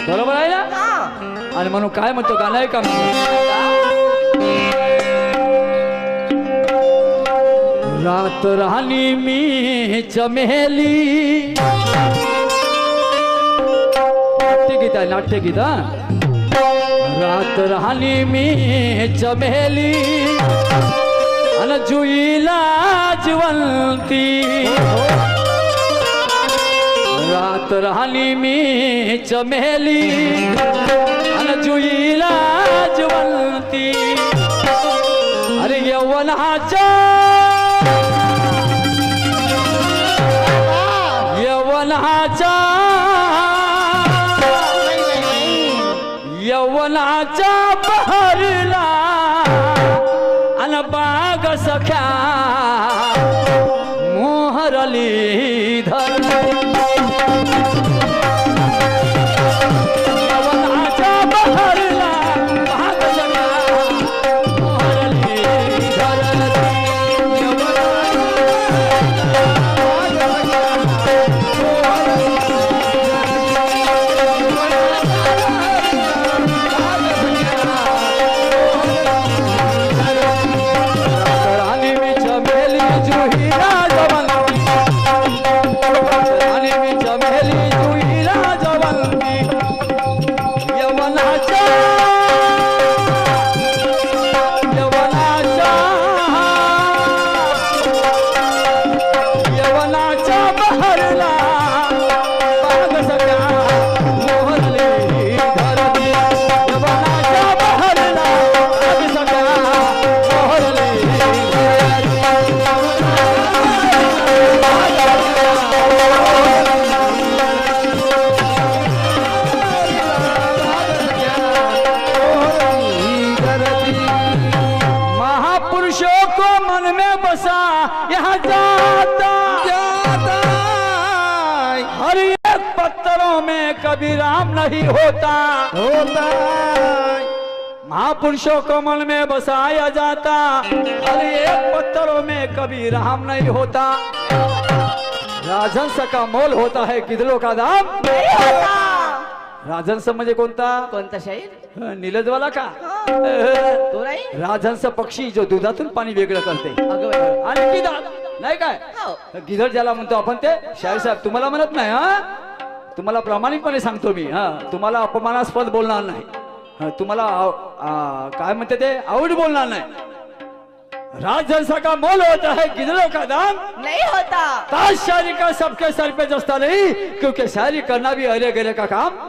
बरोबर आहे ना? हा. आणि म्हणून काय म्हणतो गाणं आहे का? रात राणी मी चमेली, नाट्यगीत आहे, नाट्यगीत. हा, रात राणी मी चमेली अन जुईला जिवंती. रात राणी मी चमेली अन जुईला जिवंती. अरे यवनाच्या यवनाच्या यवनाच्या बहरला अन बाग सख्या मोहरली धर. यवनाच्या बहरला बाग सख्या मोहरली धर. यहाँ जाता हर एक पत्थरों में कभी राम नहीं होता. महापुरुषों को मन में बसाया जाता, हर एक पत्थरों में कभी राम नहीं होता. राजहंस का मोल होता है गिदलों का दाम नाही होता. राजहंस म्हणजे कोणता? कोणता शाहीर? नीलजवाला का? तो नाही. राजहंस पक्षी जो दुधातून पाणी वेगळं करते. अगं बाई. आणि गिधाड नाही काय? हो. गिधाड ज्याला म्हणतो आपण ते शाहीर साहेब तुम्हाला म्हणत नाही. हा, तुम्हाला प्रामाणिकपणे सांगतो मी. हा, तुम्हाला अपमानास्पद बोलणार नाही. हा, तुम्हाला काय म्हणते ते आवड बोलणार नाही. राजहंस का मोल होता है गिदड़ों का दाम नहीं होता. ताज शायरी का सबके सर पे जस्ता नहीं, क्योंकि शायरी करना भी अरे गरे का काम